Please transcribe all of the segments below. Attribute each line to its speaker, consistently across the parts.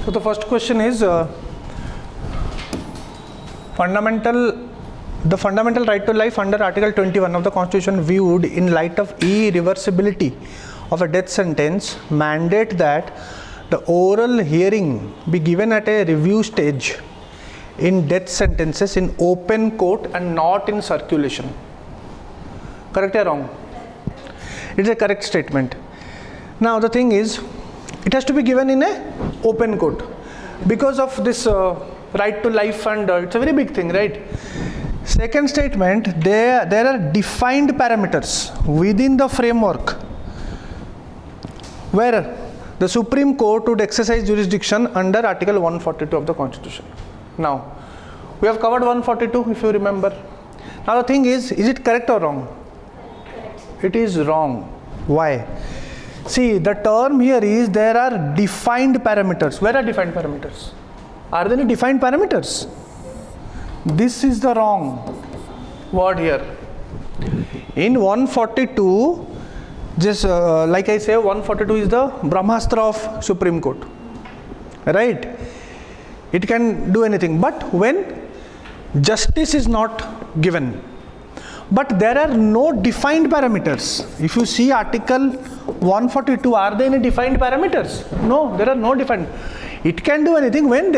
Speaker 1: So the first question is the fundamental right to life under Article 21 of the Constitution viewed in light of irreversibility of a death sentence mandate that the oral hearing be given at a review stage in death sentences in open court and not in circulation. Correct or wrong? It is a correct statement. Now the thing is, it has to be given in a open court because of this right to life, and it's a very big thing, right? Second statement, there are defined parameters within the framework where the Supreme Court would exercise jurisdiction under Article 142 of the Constitution. Now, we have covered 142 if you remember. Now the thing is it correct or wrong?
Speaker 2: Correct.
Speaker 1: It is wrong. Why? See, the term here is there are defined parameters. Where are defined parameters? Are there any defined parameters? This is the wrong word here. In 142, just like I say, 142 is the Brahmastra of Supreme Court, right? It can do anything, but when justice is not given, but there are no defined parameters. If you see Article 142, are there any defined parameters? No, there are no defined. It can do anything when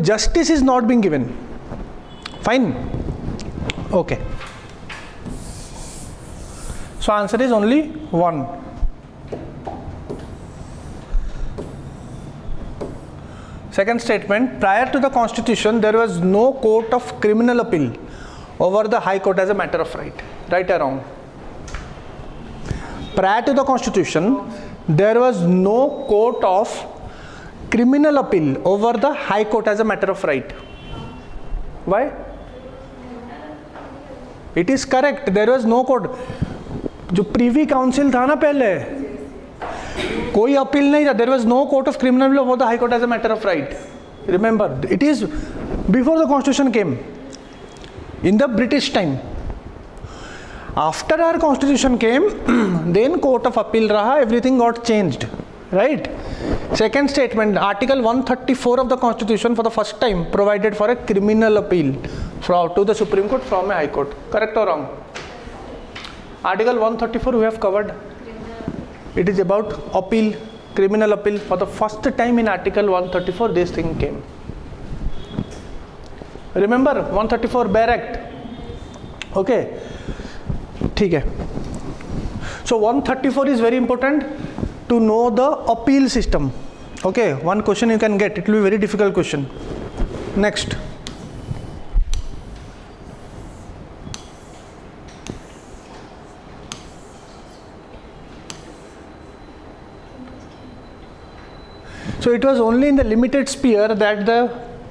Speaker 1: justice is not being given. Fine. Okay. So answer is only 1. Second statement, prior to the Constitution, there was no court of criminal appeal over the High Court as a matter of right. Right or wrong? Prior to the Constitution, there was no court of criminal appeal over the High Court as a matter of right. Why? It is correct. There was no court. जो Privi council था ना पहले, कोई appeal नहीं था. There was no court of criminal law for the high court as a matter of right. Remember, it is before the constitution came in the British time. After our constitution came, then court of appeal रहा, everything got changed, right. Second statement, Article 134 of the Constitution for the first time provided for a criminal appeal to the Supreme Court from a High Court. Correct or wrong? Article 134 we have covered. It is about appeal, criminal appeal. For the first time in Article 134 this thing came. Remember 134 Bare Act. Okay. ठीक है. So 134 is very important to know the appeal system. Okay, one question you can get. It will be very difficult question. Next. So it was only in the limited sphere that the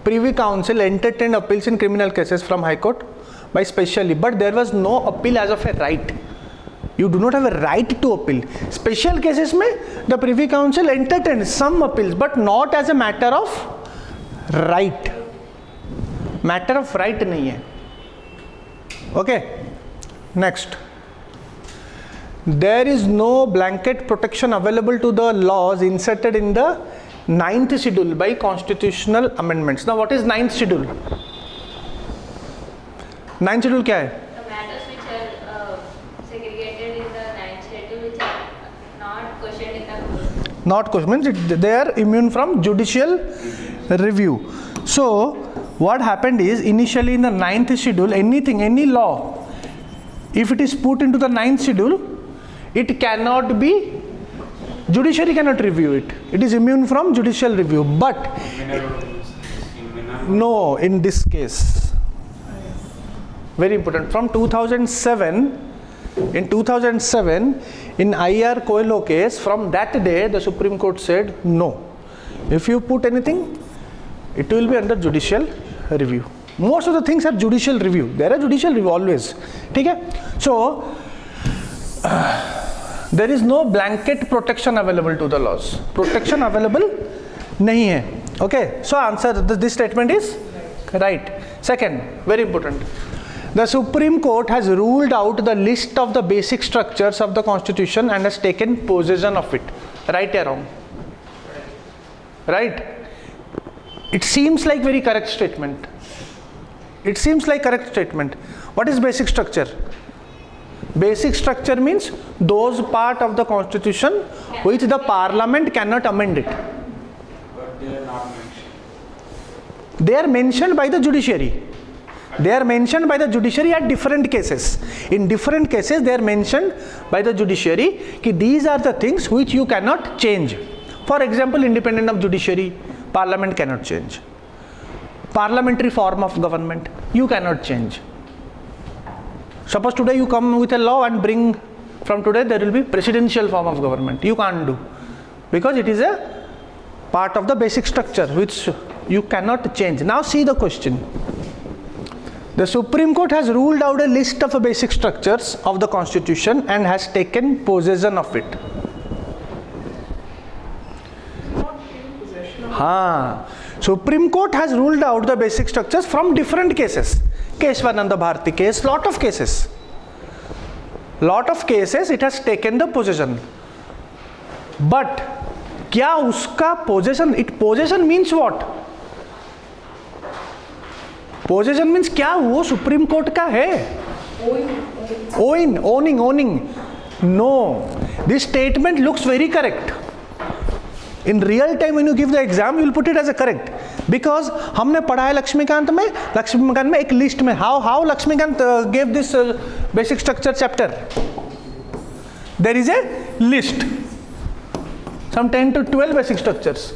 Speaker 1: Privy Council entertained appeals in criminal cases from High Court by specially, but there was no appeal as of a right. You do not have a right to appeal. Special cases में the Privy Council entertained some appeals, but not as a matter of right. Matter of right नहीं है. Okay. Next. There is no blanket protection available to the laws inserted in the 9th schedule by constitutional amendments. Now what is 9th schedule? 9th schedule क्या है?
Speaker 2: The matters which are segregated in the 9th schedule which are not questioned in the court.
Speaker 1: Not questioned means they are immune from judicial review. So what happened is, initially in the 9th schedule, anything, any law, if it is put into the 9th schedule, it cannot be, judiciary cannot review it. It is immune from judicial review. But no, in this case, very important, from 2007, in 2007, in IR Coelho case, from that day the Supreme Court said no. If you put anything, it will be under judicial review. Most of the things are judicial review. There are judicial review always. Okay? So there is no blanket protection available to the laws. Protection available nahi hai. Okay? So answer, this statement is right. Second, very important. The Supreme Court has ruled out the list of the basic structures of the Constitution and has taken possession of it. Right or wrong? right? It seems like very correct statement. It seems like correct statement. What is basic structure? Basic structure means those part of the constitution which the parliament cannot amend it.
Speaker 3: But they are not mentioned.
Speaker 1: They are mentioned by the judiciary. They are mentioned by the judiciary at different cases. In different cases they are mentioned by the judiciary कि these are the things which you cannot change. For example, independent of judiciary, parliament cannot change. Parliamentary form of government, you cannot change. Suppose today you come with a law and bring, from today there will be presidential form of government. You can't do, because it is a part of the basic structure which you cannot change. Now see the question. The Supreme Court has ruled out a list of basic structures of the constitution and has taken possession of it. Supreme Court has ruled out the basic structures from different cases. Keshwananda Bharati case, lot of cases. Lot of cases it has taken the possession. But क्या उसका possession, possession means what? Possession means क्या वो supreme court का है? Owning. No. This statement looks very correct. In real time when you give the exam, you will put it as a correct. Because हमने पढ़ा है लक्ष्मीकांत में एक list में how Lakshmikant gave this basic structure chapter. There is a list, some 10 to 12 basic structures.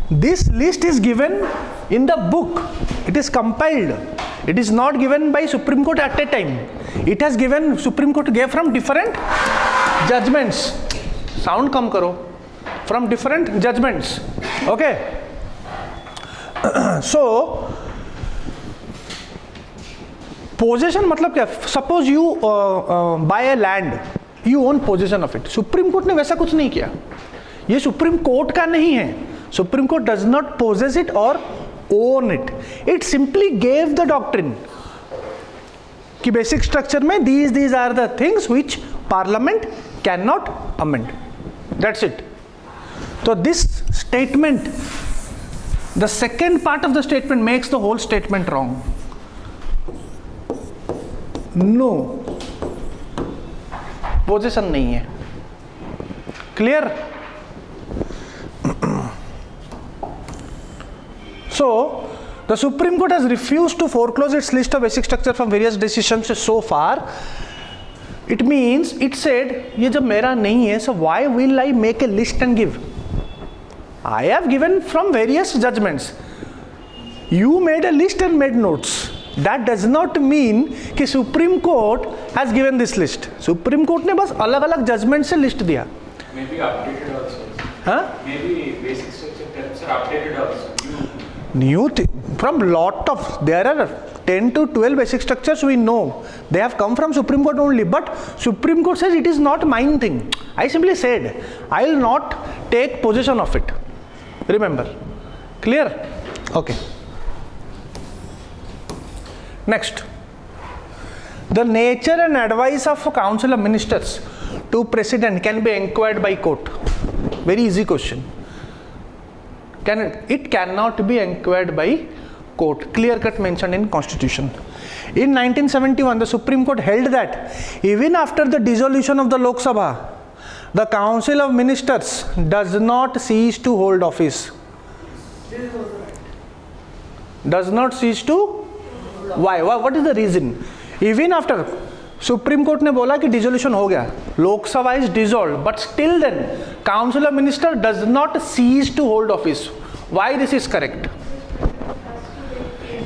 Speaker 1: This list is given in the book. It is compiled. It is not given by Supreme Court at a time. It has given, Supreme Court gave from different judgments. Sound कम करो. From different judgments. Okay. So possession मतलब क्या? Suppose you buy a land, you own possession of it. Supreme Court ने वैसा कुछ नहीं किया. ये Supreme Court का नहीं है. Supreme Court does not possess it or own it. It simply gave the doctrine कि basic structure में these are the things which Parliament cannot amend. That's it. So this statement, the second part of the statement makes the whole statement wrong. No, possession नहीं है. Clear? So the Supreme Court has refused to foreclose its list of basic structure from various decisions so far. It means it said ये जब मेरा नहीं है, so why will I make a list and give? I have given from various judgments. You made a list and made notes. That does not mean कि Supreme Court has given this list. Supreme Court ने बस अलग-अलग judgment से list दिया.
Speaker 3: Maybe updated also.
Speaker 1: Huh?
Speaker 3: Maybe basic structure terms are updated also.
Speaker 1: From lot of, there are 10 to 12 basic structures we know. They have come from Supreme Court only. But Supreme Court says it is not mine thing. I simply said, I will not take possession of it. Remember. Clear? Okay. Next. The nature and advice of a council of ministers to president can be inquired by court. Very easy question. It cannot be inquired by court. Clear cut mentioned in constitution. In 1971, the Supreme Court held that even after the dissolution of the Lok Sabha, the council of ministers does not cease to hold office. Does not cease to? Why? What is the reason? Even after Supreme Court ने बोला कि dissolution हो गया, Lok Sabha is dissolved, but still then council of ministers does not cease to hold office. Why this is correct?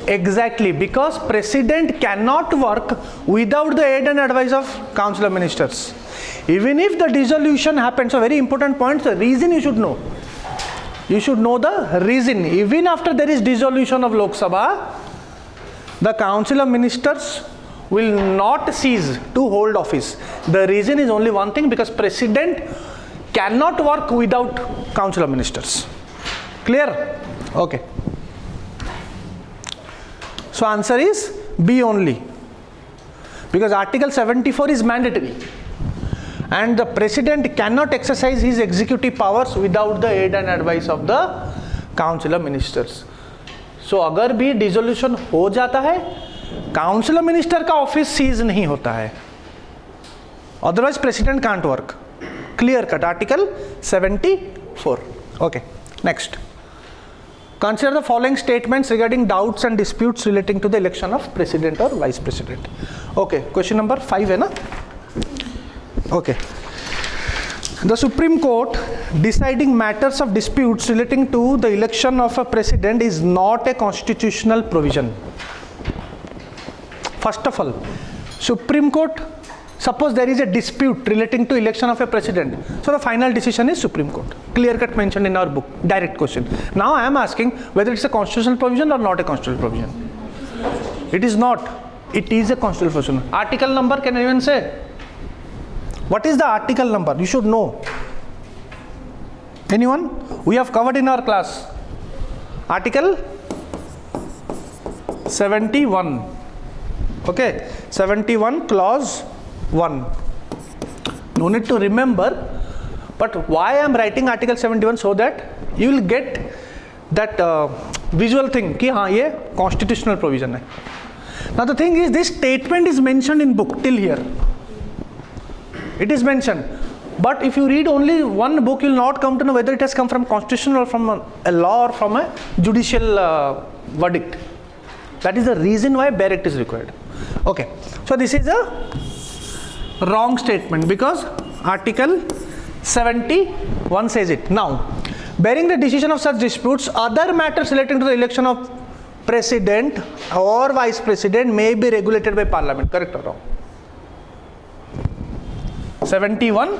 Speaker 1: Exactly, because president cannot work without the aid and advice of council of ministers. Even if the dissolution happens, a very important point, the reason you should know. You should know the reason. Even after there is dissolution of Lok Sabha, the council of ministers will not cease to hold office. The reason is only one thing, because president cannot work without council of ministers. Clear? Okay. So answer is B only, because article 74 is mandatory and the president cannot exercise his executive powers without the aid and advice of the council of ministers. So अगर भी dissolution हो जाता है, council of minister का office cease नहीं होता है, otherwise president can't work. Clear cut. Article 74. Okay, next. Consider the following statements regarding doubts and disputes relating to the election of president or vice president. Okay, question number 5 है ना? Okay. The Supreme Court deciding matters of disputes relating to the election of a president is not a constitutional provision. First of all, Supreme Court, suppose there is a dispute relating to election of a president, so the final decision is Supreme Court. Clear cut mentioned in our book. Direct question. Now I am asking whether it's a constitutional provision or not a constitutional provision. It is not. It is a constitutional provision. Article number, can anyone say? What is the article number? You should know. Anyone? We have covered in our class. Article 71. Okay, 71 clause 1. No need to remember, but why I am writing article 71, so that you will get that visual thing कि हाँ ये constitutional provision है. Now the thing is, this statement is mentioned in book till here. It is mentioned, but if you read only one book, you will not come to know whether it has come from constitution or from a law or from a judicial verdict. That is the reason why Barrett is required. Okay, so this is a wrong statement because article 71 says it. Now, bearing the decision of such disputes, other matters relating to the election of president or vice president may be regulated by parliament. Correct or wrong? 71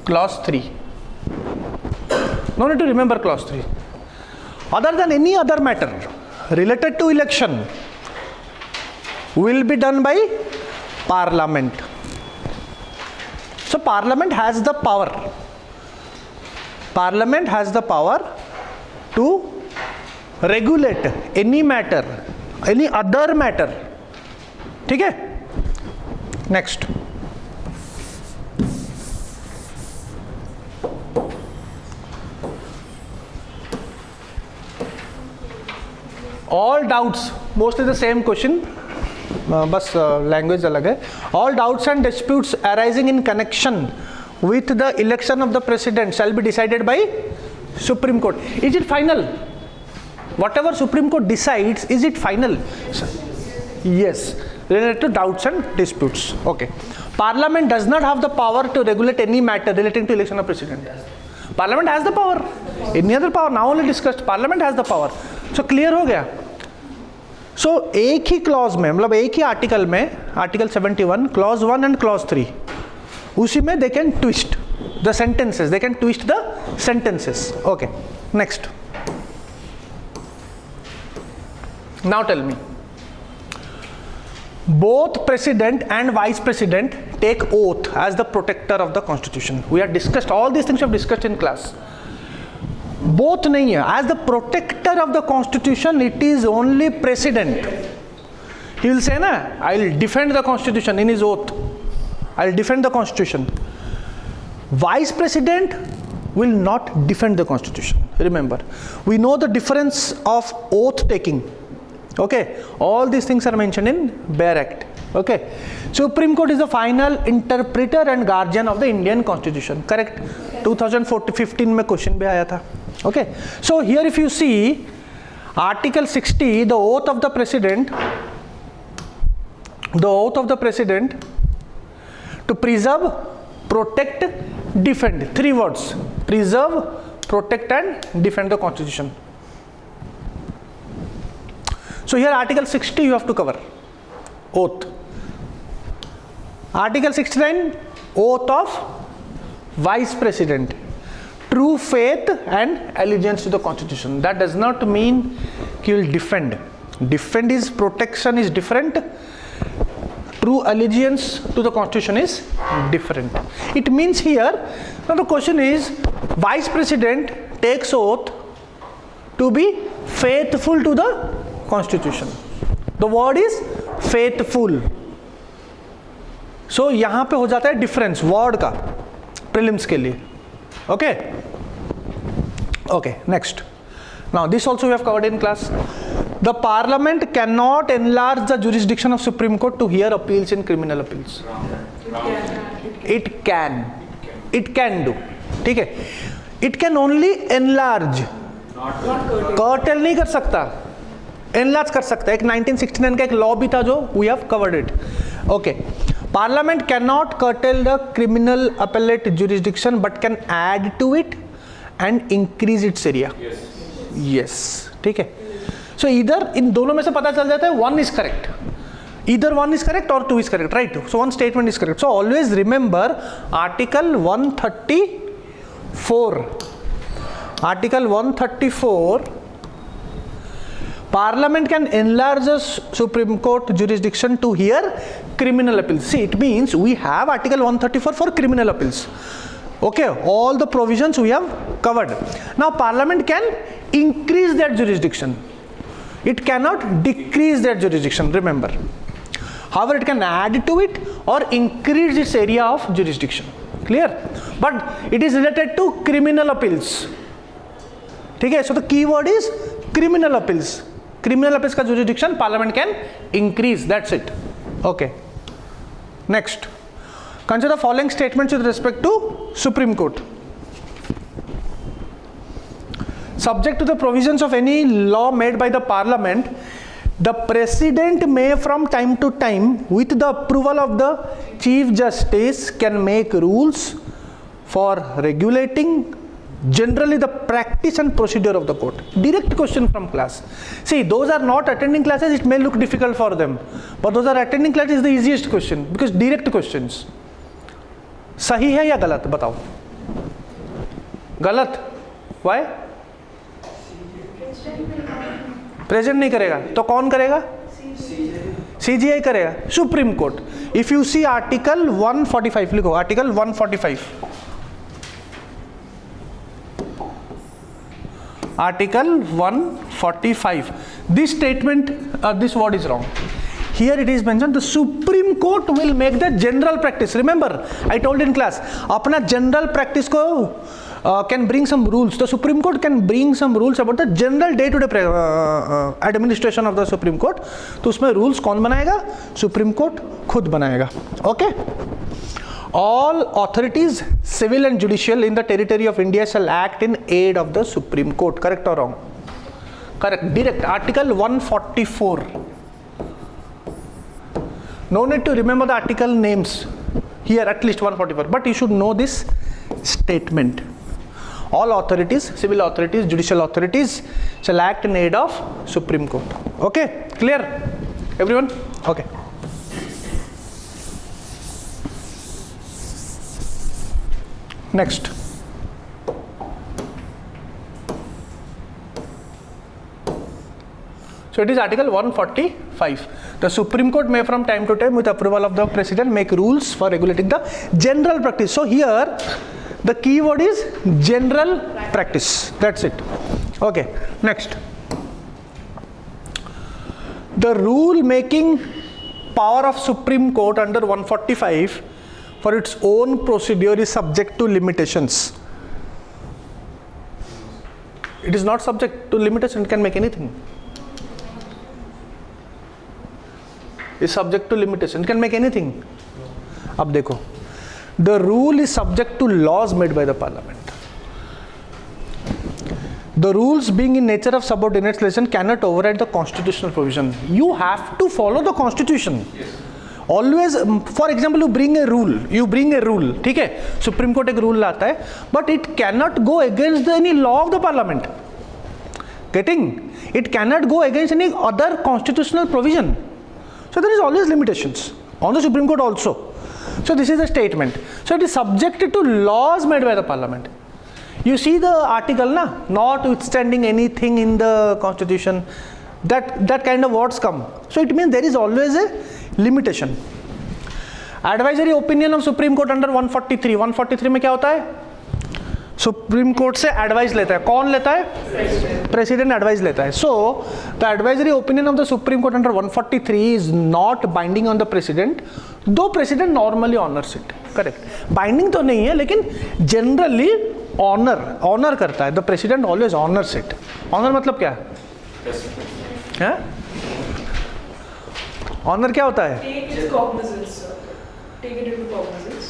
Speaker 1: clause 3. No need to remember clause 3. Other than any other matter related to election will be done by parliament. So parliament has the power. Parliament has the power to regulate any matter, any other matter. ठीक है? Next. All doubts, mostly the same question, बस language अलग है. All doubts and disputes arising in connection with the election of the president shall be decided by Supreme Court. Is it final? Whatever Supreme Court decides, is it final? Yes, related to doubts and disputes. Okay. Parliament does not have the power to regulate any matter relating to election of president. Parliament has the power. Any other power? Now only discussed. Parliament has the power. So clear हो गया. सो एक ही clause में, मतलब एक ही article में, article 71 clause 1 and clause 3, उसी में they can twist the sentences, they can twist the sentences. Okay, next. Now tell me, both president and vice president take oath as the protector of the constitution. We have discussed all these things, we have discussed in class. Both नहीं है. As the protector of the constitution, it is only president. He will say ना, I'll defend the constitution in his oath. I'll defend the constitution. Vice president will not defend the constitution. Remember, we know the difference of oath taking. Okay, all these things are mentioned in Bare Act. Okay, Supreme Court is the final interpreter and guardian of the Indian Constitution. Correct? 2015 में question भी आया था. Okay, so here if you see Article 60, the oath of the president, to preserve, protect, defend. 3 words: preserve, protect, and defend the Constitution. So here Article 60 you have to cover. Oath. Article 69, oath of vice president. True faith and allegiance to the Constitution. That does not mean he will defend. Defend is protection is different. True allegiance to the Constitution is different. It means here, now the question is, vice president takes oath to be faithful to the Constitution. The word is faithful. So यहाँ पे हो जाता है difference word का prelims के लिए. Okay, okay, next. Now this also we have covered in class. The parliament cannot enlarge the jurisdiction of Supreme Court to hear appeals in criminal appeals. It can do. ठीक है, it can only enlarge, curtail नहीं कर सकता, enlarge कर सकता है. एक 1969 का एक लॉ भी था जो we have covered it. Okay, parliament cannot curtail the criminal appellate jurisdiction but can add to it and increase its area. Yes, ठीक है. So either इन दोनों में से पता चल जाता है one is correct. Either one is correct or two is correct, right? So one statement is correct. So always remember Article 134. Article 134. Parliament can enlarge the Supreme Court jurisdiction to hear criminal appeals. See, it means we have Article 134 for criminal appeals. Okay, all the provisions we have covered. Now Parliament can increase their jurisdiction. It cannot decrease their jurisdiction, remember. However, it can add to it or increase its area of jurisdiction. Clear? But it is related to criminal appeals. Okay, so the key word is criminal appeals. Criminal appeals ka jurisdiction Parliament can increase. That's it. Okay. Next. Consider the following statements with respect to Supreme Court. Subject to the provisions of any law made by the Parliament, the President may from time to time, with the approval of the Chief Justice, can make rules for regulating generally the practice and procedure of the court. Direct question from class. See, those are not attending classes, it may look difficult for them. But those are attending classes is the easiest question because direct questions. सही है या गलत बताओ? गलत? Why? Present नहीं करेगा तो कौन करेगा? CJI करेगा. Supreme court. If you see article 145 लिखो. Article 145. Article 145. This statement, this word is wrong. Here it is mentioned the Supreme Court will make the general practice. Remember, I told in class, अपना general practice को can bring some rules. The Supreme Court can bring some rules about the general day-to-day administration of the Supreme Court. तो उसमें rules कौन बनाएगा? Supreme Court खुद बनाएगा. Okay? All authorities, civil and judicial, in the territory of India shall act in aid of the Supreme Court. Correct or wrong? Correct. Direct. Article 144. No need to remember the article names. Here at least 144. But you should know this statement. All authorities, civil authorities, judicial authorities shall act in aid of Supreme Court. Okay? Clear? Everyone? Okay. Next. So it is Article 145. The Supreme Court may from time to time with approval of the President make rules for regulating the general practice. So here the key word is general practice. That's it. Okay. Next. The rule making power of Supreme Court under 145 for its own procedure is subject to limitations. It is not subject to limitation, it can make anything. Is subject to limitation, it can make anything. अब देखो, the rule is subject to laws made by the Parliament. The rules being in nature of subordinate legislation cannot override the constitutional provision. You have to follow the constitution. Yes. Always, for example, you bring a rule, ठीक है? Supreme Court एक rule लाता है, but it cannot go against any law of the Parliament. Getting? It cannot go against any other constitutional provision. So there is always limitations on the Supreme Court also. So this is a statement. So it is subjected to laws made by the Parliament. You see the article, na? Notwithstanding anything in the Constitution, that kind of words come. So it means there is always a limitation. Advisory opinion of Supreme Court under 143. 143 में क्या होता है? Supreme court से advice लेता है. कौन लेता है? प्रेसिडेंट एडवाइस लेता है. So the advisory opinion of the supreme court under 143 is not binding on the president, though president normally honours it. Correct. Binding तो नहीं है, लेकिन जनरली ऑनर करता है, the president always honours it. Honour मतलब क्या है? ऑनर क्या होता है?
Speaker 4: Take its cognizance, sir. Take it into cognizance.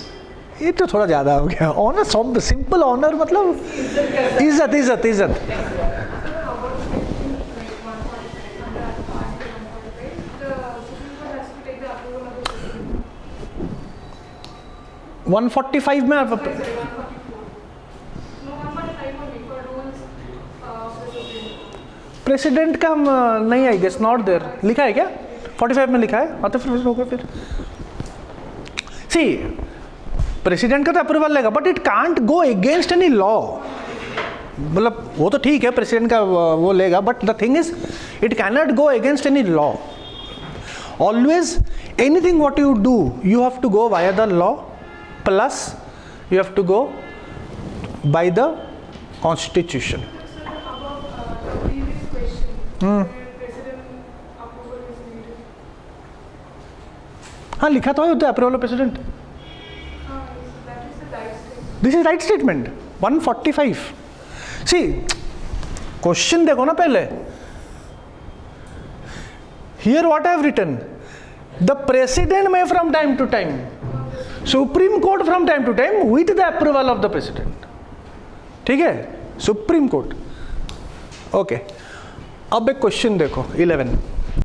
Speaker 1: ये तो थोड़ा ज़्यादा हो गया. ऑनर, सिंपल ऑनर मतलब इज्जत इज्जत इज्जत.
Speaker 5: The Supreme Court has to take the approval of the President.
Speaker 1: 145 में आप
Speaker 5: No, 145 only for rules of the Supreme Court.
Speaker 1: President का नहीं, आई गेस नॉट देयर. लिखा है क्या? 45 में लिखा है. तो फिर होगा फिर. सी, प्रेसिडेंट का तो अप्रूवल लेगा, but it can't go against any law. मतलब वो तो ठीक है, प्रेसिडेंट का वो लेगा, but the thing is it can not go against any law. Always anything what you do you have to go via the law, plus you have to go by the constitution.
Speaker 5: Sir, above the previous question, where President approval is needed.
Speaker 1: हाँ, लिखा तो है the approval of president.
Speaker 5: That is the right statement.
Speaker 1: This is right statement. 145. See, question देखो ना पहले. Here what I have written, the president may from time to time, supreme court from time to time with the approval of the president. ठीक है, supreme court. Okay, अब एक question देखो 11.